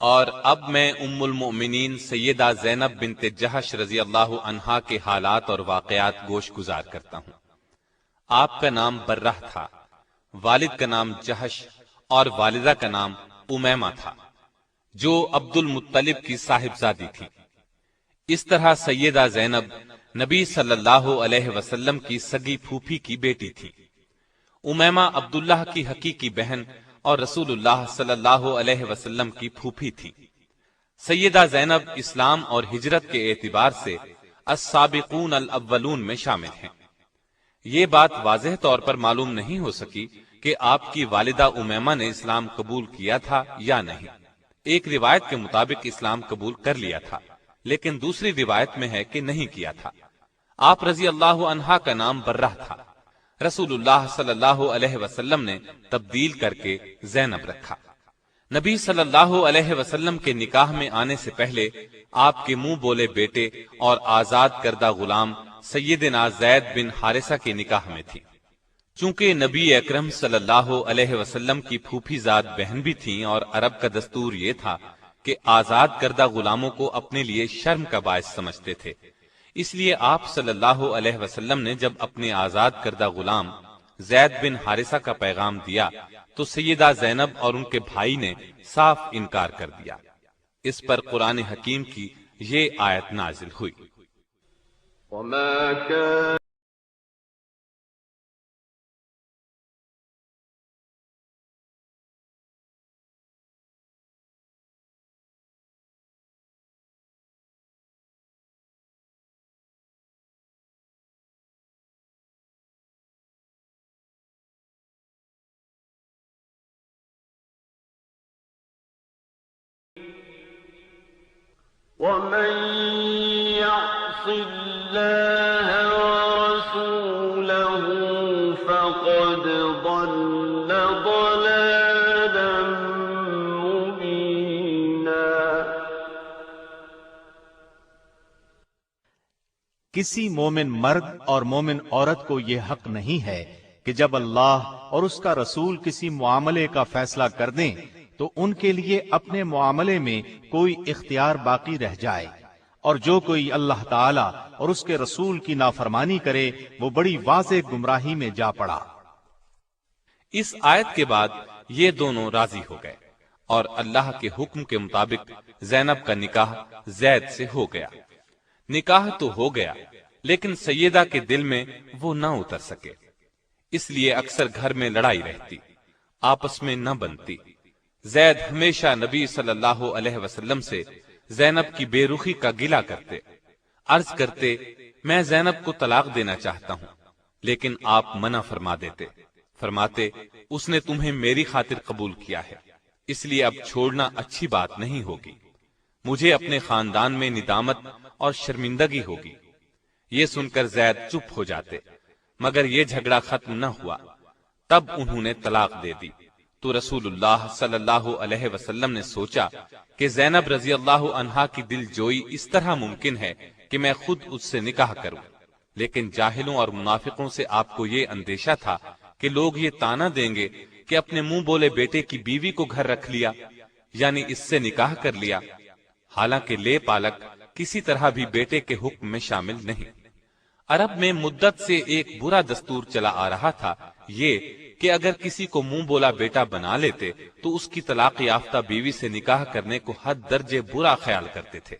اور اب میں ام المؤمنین سیدہ زینب بنت جہش رضی اللہ عنہا کے حالات اور واقعات گوش گزار کرتا ہوں۔ آپ کا نام برہ تھا، والد کا نام جہش اور والدہ کا نام امیمہ تھا، جو عبد المطلب کی صاحبزادی تھی۔ اس طرح سیدہ زینب نبی صلی اللہ علیہ وسلم کی سگی پھوپھی کی بیٹی تھی۔ امیمہ عبداللہ کی حقیقی بہن اور رسول اللہ صلی اللہ علیہ وسلم کی پھوپھی تھی۔ سیدہ زینب اسلام اور ہجرت کے اعتبار سے السابقون الاولون میں شامل ہیں۔ یہ بات واضح طور پر معلوم نہیں ہو سکی کہ آپ کی والدہ امیمہ نے اسلام قبول کیا تھا یا نہیں۔ ایک روایت کے مطابق اسلام قبول کر لیا تھا، لیکن دوسری روایت میں ہے کہ نہیں کیا تھا۔ آپ رضی اللہ عنہا کا نام برہ تھا، رسول اللہ صلی اللہ علیہ وسلم نے تبدیل کر کے زینب رکھا۔ نبی صلی اللہ علیہ وسلم کے نکاح میں آنے سے پہلے آپ کے منہ بولے بیٹے اور آزاد کردہ غلام سیدنا زید بن حارثہ کے نکاح میں تھی۔ چونکہ نبی اکرم صلی اللہ علیہ وسلم کی پھوپھی زاد بہن بھی تھیں اور عرب کا دستور یہ تھا کہ آزاد کردہ غلاموں کو اپنے لیے شرم کا باعث سمجھتے تھے، اس لیے آپ صلی اللہ علیہ وسلم نے جب اپنے آزاد کردہ غلام زید بن حارثہ کا پیغام دیا تو سیدہ زینب اور ان کے بھائی نے صاف انکار کر دیا۔ اس پر قرآن حکیم کی یہ آیت نازل ہوئی۔ وما كان ومن يعص الله ورسوله فقد ضل ضلالا مبينا۔ کسی مومن مرد اور مومن عورت کو یہ حق نہیں ہے کہ جب اللہ اور اس کا رسول کسی معاملے کا فیصلہ کر دیں تو ان کے لیے اپنے معاملے میں کوئی اختیار باقی رہ جائے، اور جو کوئی اللہ تعالی اور اس کے رسول کی نافرمانی کرے وہ بڑی واضح گمراہی میں جا پڑا۔ اس آیت کے بعد یہ دونوں راضی ہو گئے اور اللہ کے حکم کے مطابق زینب کا نکاح زید سے ہو گیا۔ نکاح تو ہو گیا، لیکن سیدہ کے دل میں وہ نہ اتر سکے، اس لیے اکثر گھر میں لڑائی رہتی، آپس میں نہ بنتی۔ زید ہمیشہ نبی صلی اللہ علیہ وسلم سے زینب کی بے رخی کا گلہ کرتے، عرض کرتے میں زینب کو طلاق دینا چاہتا ہوں، لیکن آپ منع فرما دیتے، فرماتے اس نے تمہیں میری خاطر قبول کیا ہے، اس لیے اب چھوڑنا اچھی بات نہیں ہوگی، مجھے اپنے خاندان میں ندامت اور شرمندگی ہوگی۔ یہ سن کر زید چپ ہو جاتے، مگر یہ جھگڑا ختم نہ ہوا، تب انہوں نے طلاق دے دی۔ تو رسول اللہ صلی اللہ علیہ وسلم نے سوچا کہ زینب رضی اللہ عنہا کی دل جوئی اس طرح ممکن ہے کہ میں خود اس سے نکاح کروں، لیکن جاہلوں اور منافقوں سے آپ کو یہ اندیشہ تھا کہ لوگ یہ طعنہ دیں گے کہ اپنے منہ بولے بیٹے کی بیوی کو گھر رکھ لیا، یعنی اس سے نکاح کر لیا، حالانکہ لے پالک کسی طرح بھی بیٹے کے حکم میں شامل نہیں۔ عرب میں مدت سے ایک برا دستور چلا آ رہا تھا، یہ کہ اگر کسی کو منہ بولا بیٹا بنا لیتے تو اس کی طلاق یافتہ بیوی سے نکاح کرنے کو حد درجے برا خیال کرتے تھے۔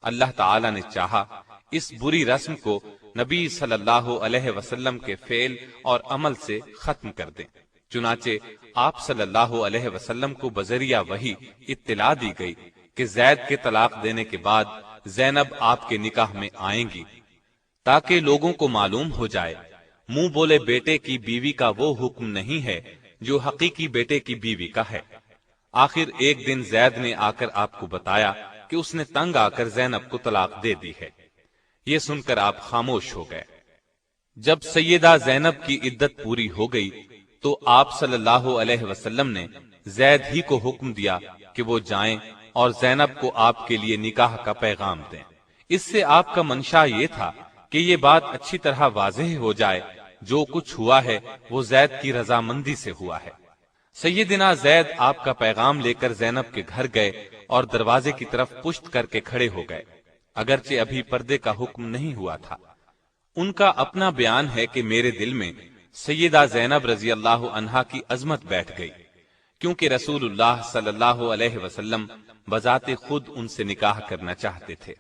اللہ تعالی نے چاہا اس بری رسم کو نبی صلی اللہ علیہ وسلم کے فعل اور عمل سے ختم کر دیں، چنانچہ آپ صلی اللہ علیہ وسلم کو بذریعہ وحی اطلاع دی گئی کہ زید کے طلاق دینے کے بعد زینب آپ کے نکاح میں آئیں گی، تاکہ لوگوں کو معلوم ہو جائے منہ بولے بیٹے کی بیوی کا وہ حکم نہیں ہے جو حقیقی بیٹے کی بیوی کا ہے۔ آخر ایک دن زید نے آ کر آپ کو بتایا کہ اس نے تنگ آ کر زینب کو طلاق دے دی ہے۔ یہ سن کر آپ خاموش ہو گئے۔ جب سیدہ زینب کی عدت پوری ہو گئی تو آپ صلی اللہ علیہ وسلم نے زید ہی کو حکم دیا کہ وہ جائیں اور زینب کو آپ کے لیے نکاح کا پیغام دیں۔ اس سے آپ کا منشا یہ تھا کہ یہ بات اچھی طرح واضح ہو جائے جو کچھ ہوا ہے وہ زید کی رضامندی سے ہوا ہے۔ سیدنا زید آپ کا پیغام لے کر زینب کے گھر گئے اور دروازے کی طرف پشت کر کے کھڑے ہو گئے، اگرچہ ابھی پردے کا حکم نہیں ہوا تھا۔ ان کا اپنا بیان ہے کہ میرے دل میں سیدہ زینب رضی اللہ عنہا کی عظمت بیٹھ گئی، کیونکہ رسول اللہ صلی اللہ علیہ وسلم بذات خود ان سے نکاح کرنا چاہتے تھے،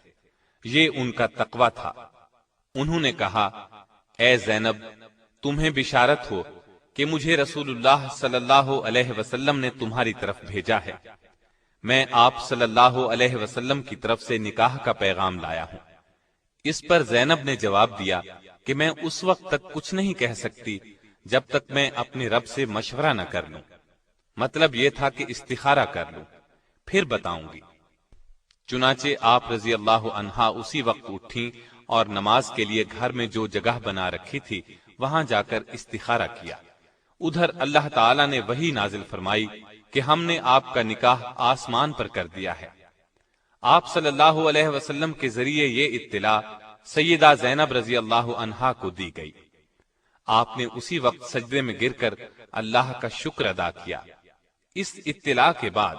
یہ ان کا تقوی تھا۔ انہوں نے کہا، اے زینب، تمہیں بشارت ہو کہ مجھے رسول اللہ صلی اللہ علیہ وسلم نے تمہاری طرف بھیجا ہے، میں آپ صلی اللہ علیہ وسلم کی طرف سے نکاح کا پیغام لایا ہوں۔ اس پر زینب نے جواب دیا کہ میں اس وقت تک کچھ نہیں کہہ سکتی جب تک میں اپنے رب سے مشورہ نہ کر لوں، مطلب یہ تھا کہ استخارہ کر لوں، پھر بتاؤں گی۔ چنانچہ آپ رضی اللہ عنہا اسی وقت اٹھیں اور نماز کے لیے گھر میں جو جگہ بنا رکھی تھی وہاں جا کر استخارہ کیا۔ ادھر اللہ تعالی نے وحی نازل فرمائی کہ ہم نے آپ کا نکاح آسمان پر کر دیا ہے۔ آپ صلی اللہ علیہ وسلم کے ذریعے یہ اطلاع سیدہ زینب رضی اللہ عنہا کو دی گئی۔ آپ نے اسی وقت سجدے میں گر کر اللہ کا شکر ادا کیا۔ اس اطلاع کے بعد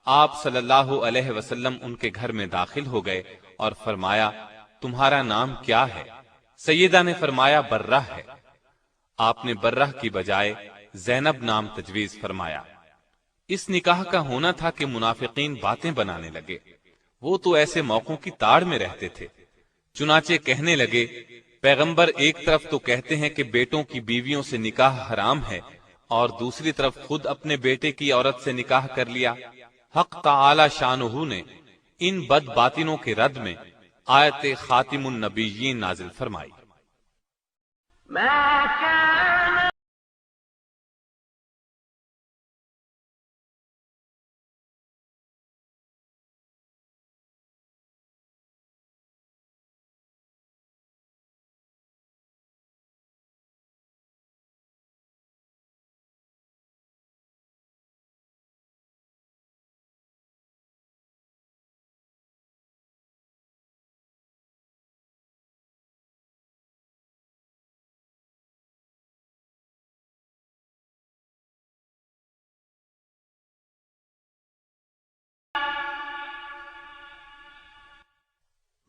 آپ صلی اللہ علیہ وسلم ان کے گھر میں داخل ہو گئے اور فرمایا، تمہارا نام کیا ہے؟ سیدہ نے فرمایا، برہ ہے۔ آپ نے برہ کی بجائے زینب نام تجویز فرمایا۔ اس نکاح کا ہونا تھا کہ منافقین باتیں بنانے لگے، وہ تو ایسے موقعوں کی تاڑ میں رہتے تھے، چنانچہ کہنے لگے، پیغمبر ایک طرف تو کہتے ہیں کہ بیٹوں کی بیویوں سے نکاح حرام ہے اور دوسری طرف خود اپنے بیٹے کی عورت سے نکاح کر لیا۔ حق تعالی شانہ نے ان بد باطنوں کے رد میں آیت خاتم النبیین نازل فرمائی۔ ما كان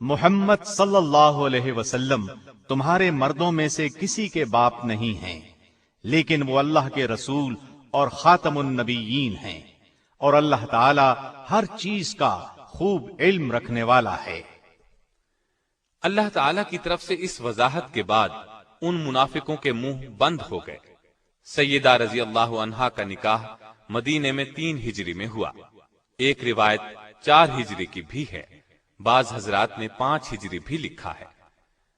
محمد صلی اللہ علیہ وسلم تمہارے مردوں میں سے کسی کے باپ نہیں ہیں، لیکن وہ اللہ کے رسول اور خاتم النبیین ہیں، اور اللہ تعالی ہر چیز کا خوب علم رکھنے والا ہے۔ اللہ تعالی کی طرف سے اس وضاحت کے بعد ان منافقوں کے منہ بند ہو گئے۔ سیدہ رضی اللہ عنہا کا نکاح مدینے میں 3 ہجری میں ہوا، ایک روایت 4 ہجری کی بھی ہے، بعض حضرات نے 5 ہجری بھی لکھا ہے۔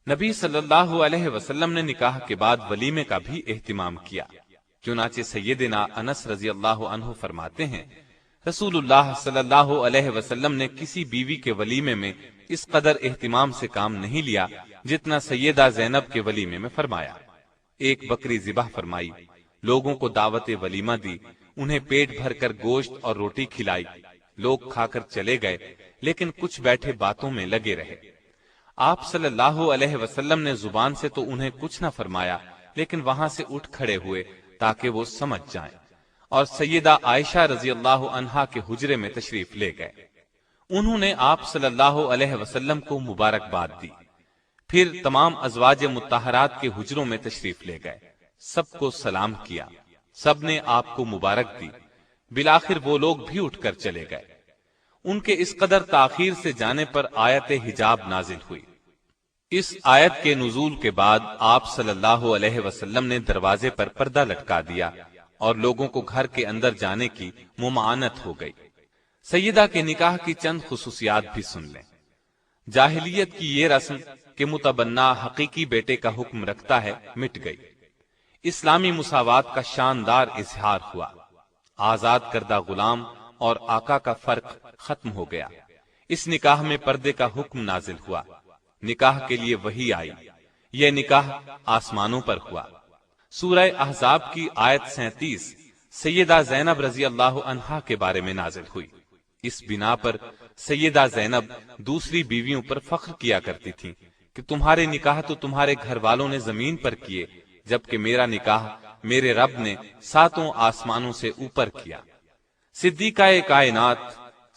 نبی صلی اللہ علیہ وسلم نے نکاح کے بعد ولیمے کا بھی اہتمام کیا، چنانچہ سیدنا انس رضی اللہ عنہ فرماتے ہیں، رسول اللہ صلی اللہ علیہ وسلم نے کسی بیوی کے ولیمے میں اس قدر اہتمام سے کام نہیں لیا جتنا سیدہ زینب کے ولیمے میں فرمایا۔ ایک بکری ذبح فرمائی، لوگوں کو دعوت ولیمہ دی، انہیں پیٹ بھر کر گوشت اور روٹی کھلائی، لوگ کھا کر چلے گئے، لیکن کچھ بیٹھے باتوں میں لگے رہے۔ آپ صلی اللہ علیہ وسلم نے زبان سے تو انہیں کچھ نہ فرمایا، لیکن وہاں سے اٹھ کھڑے ہوئے تاکہ وہ سمجھ جائیں، اور سیدہ عائشہ رضی اللہ عنہا کے حجرے میں تشریف لے گئے۔ انہوں نے آپ صلی اللہ علیہ وسلم کو مبارکباد دی، پھر تمام ازواج مطہرات کے حجروں میں تشریف لے گئے، سب کو سلام کیا، سب نے آپ کو مبارک دی، بالآخر وہ لوگ بھی اٹھ کر چلے گئے۔ ان کے اس قدر تاخیر سے جانے پر آیت حجاب نازل ہوئی۔ اس آیت کے نزول کے بعد آپ صلی اللہ علیہ وسلم نے دروازے پر پردہ لٹکا دیا اور لوگوں کو گھر کے اندر جانے کی ممانعت ہو گئی۔ سیدہ کے نکاح کی چند خصوصیات بھی سن لیں۔ جاہلیت کی یہ رسم کہ متبنہ حقیقی بیٹے کا حکم رکھتا ہے مٹ گئی۔ اسلامی مساوات کا شاندار اظہار ہوا، آزاد کردہ غلام اور آقا کا فرق ختم ہو گیا۔ اس نکاح میں پردے کا حکم نازل ہوا، نکاح کے لیے وحی آئی، یہ نکاح آسمانوں پر ہوا۔ سورہ احزاب کی آیت 37 سیدہ زینب رضی اللہ عنہا کے بارے میں نازل ہوئی۔ اس بنا پر سیدہ زینب دوسری بیویوں پر فخر کیا کرتی تھیں کہ تمہارے نکاح تو تمہارے گھر والوں نے زمین پر کیے، جبکہ میرا نکاح میرے رب نے 7 آسمانوں سے اوپر کیا۔ صدیقہ کائنات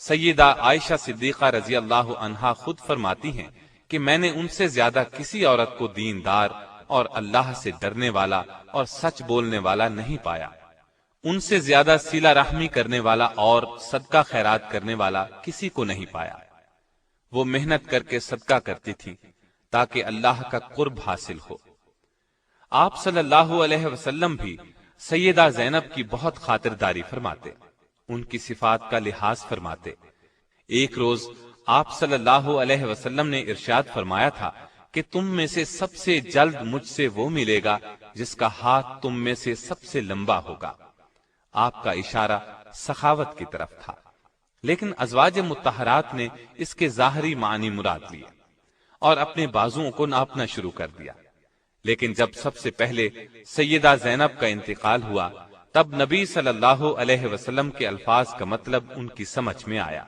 سیدہ عائشہ صدیقہ رضی اللہ عنہا خود فرماتی ہیں کہ میں نے ان سے زیادہ کسی عورت کو دیندار اور اللہ سے ڈرنے والا اور سچ بولنے والا نہیں پایا۔ ان سے زیادہ صلہ رحمی کرنے والا اور صدقہ خیرات کرنے والا کسی کو نہیں پایا۔ وہ محنت کر کے صدقہ کرتی تھی تاکہ اللہ کا قرب حاصل ہو۔ آپ صلی اللہ علیہ وسلم بھی سیدہ زینب کی بہت خاطرداری فرماتے، ان کی صفات کا لحاظ فرماتے۔ ایک روز آپ صلی اللہ علیہ وسلم نے ارشاد فرمایا تھا کہ تم میں سے سب سے جلد مجھ سے وہ ملے گا جس کا ہاتھ تم میں سے سب سے لمبا ہوگا۔ آپ کا اشارہ سخاوت کی طرف تھا، لیکن ازواج مطہرات نے اس کے ظاہری معنی مراد لیے اور اپنے بازوؤں کو ناپنا شروع کر دیا۔ لیکن جب سب سے پہلے سیدہ زینب کا انتقال ہوا تب نبی صلی اللہ علیہ وسلم کے الفاظ کا مطلب ان کی سمجھ میں آیا،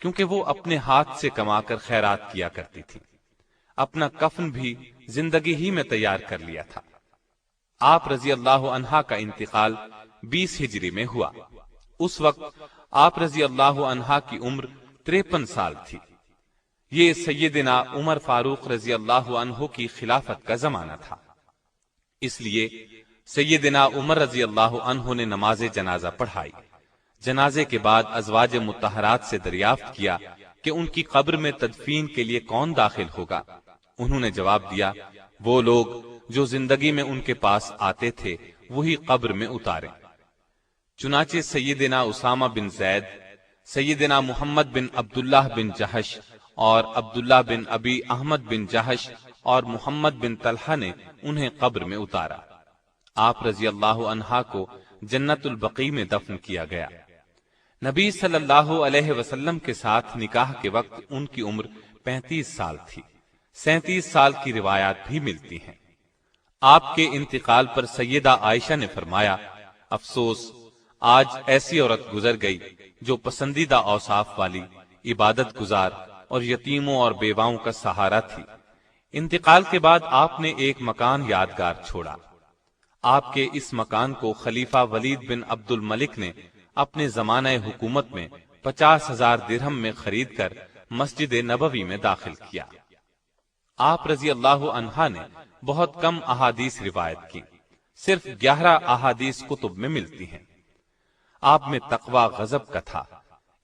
کیونکہ وہ اپنے ہاتھ سے کما کر خیرات کیا کرتی تھی۔ اپنا کفن بھی زندگی ہی میں تیار کر لیا تھا۔ آپ رضی اللہ عنہا کا انتقال 20 ہجری میں ہوا۔ اس وقت آپ رضی اللہ عنہا کی عمر 53 سال تھی۔ یہ سیدنا عمر فاروق رضی اللہ عنہ کی خلافت کا زمانہ تھا، اس لیے سیدنا عمر رضی اللہ عنہ نے نماز جنازہ پڑھائی۔ جنازے کے بعد ازواج مطہرات سے دریافت کیا کہ ان کی قبر میں تدفین کے لیے کون داخل ہوگا۔ انہوں نے جواب دیا، وہ لوگ جو زندگی میں ان کے پاس آتے تھے وہی قبر میں اتاریں۔ چنانچہ سیدنا اسامہ بن زید، سیدنا محمد بن عبداللہ بن جہش اور عبداللہ بن ابی احمد بن جہش اور محمد بن طلحہ نے انہیں قبر میں اتارا۔ آپ رضی اللہ عنہا کو جنت البقیع میں دفن کیا گیا۔ نبی صلی اللہ علیہ وسلم کے ساتھ نکاح کے وقت ان کی عمر 35 سال تھی۔ 37 سال کی روایات بھی ملتی ہیں۔ آپ کے انتقال پر سیدہ عائشہ نے فرمایا، افسوس، آج ایسی عورت گزر گئی جو پسندیدہ اوصاف والی، عبادت گزار اور یتیموں اور بیواؤں کا سہارا تھی۔ انتقال کے بعد آپ نے ایک مکان یادگار چھوڑا۔ آپ کے اس مکان کو خلیفہ ولید بن عبد الملک نے اپنے زمانہ حکومت میں 50,000 درہم میں خرید کر مسجد نبوی میں داخل کیا۔ آپ رضی اللہ عنہا نے بہت کم احادیث روایت کی، صرف 11 احادیث کتب میں ملتی ہیں۔ آپ میں تقوی غضب کا تھا،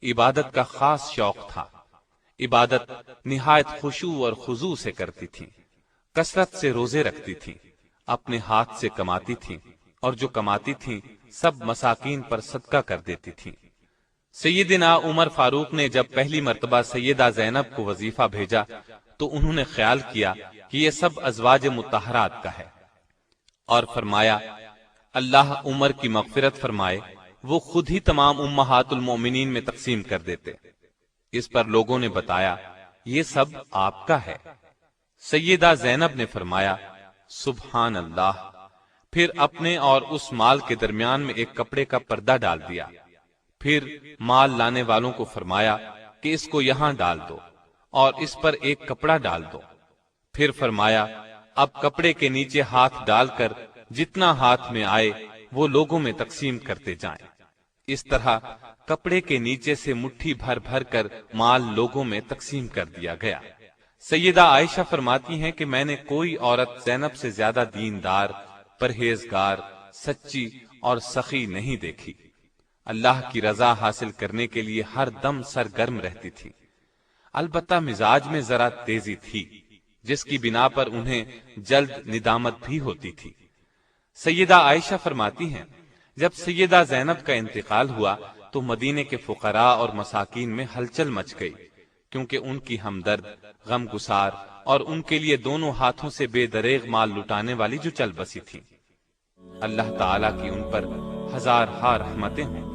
عبادت کا خاص شوق تھا۔ عبادت نہایت خشوع اور خضوع سے کرتی تھی، کثرت سے روزے رکھتی تھی، اپنے ہاتھ سے کماتی تھی اور جو کماتی تھی سب مساکین پر صدقہ کر دیتی تھی۔ سیدنا عمر فاروق نے جب پہلی مرتبہ سیدہ زینب کو وظیفہ بھیجا تو انہوں نے خیال کیا کہ یہ سب ازواج مطہرات کا ہے، اور فرمایا، اللہ عمر کی مغفرت فرمائے، وہ خود ہی تمام امہات المومنین میں تقسیم کر دیتے۔ اس پر لوگوں نے بتایا، یہ سب آپ کا ہے۔ سیدہ زینب نے فرمایا، سبحان اللہ، پھر اپنے اور اس مال کے درمیان میں ایک کپڑے کا پردہ ڈال دیا۔ پھر مال لانے والوں کو فرمایا کہ اس کو یہاں ڈال دو اور اس پر ایک کپڑا ڈال دو۔ پھر فرمایا، اب کپڑے کے نیچے ہاتھ ڈال کر جتنا ہاتھ میں آئے وہ لوگوں میں تقسیم کرتے جائیں۔ اس طرح کپڑے کے نیچے سے مٹھی بھر بھر کر مال لوگوں میں تقسیم کر دیا گیا۔ سیدہ عائشہ فرماتی ہیں کہ میں نے کوئی عورت زینب سے زیادہ دیندار، پرہیزگار، سچی اور سخی نہیں دیکھی۔ اللہ کی رضا حاصل کرنے کے لیے ہر دم سرگرم رہتی تھی۔ البتہ مزاج میں ذرا تیزی تھی، جس کی بنا پر انہیں جلد ندامت بھی ہوتی تھی۔ سیدہ عائشہ فرماتی ہیں، جب سیدہ زینب کا انتقال ہوا تو مدینے کے فقراء اور مساکین میں ہلچل مچ گئی، کیونکہ ان کی ہمدرد، غم گسار اور ان کے لیے دونوں ہاتھوں سے بے دریغ مال لٹانے والی جو چل بسی تھی۔ اللہ تعالیٰ کی ان پر ہزارہا رحمتیں ہوں۔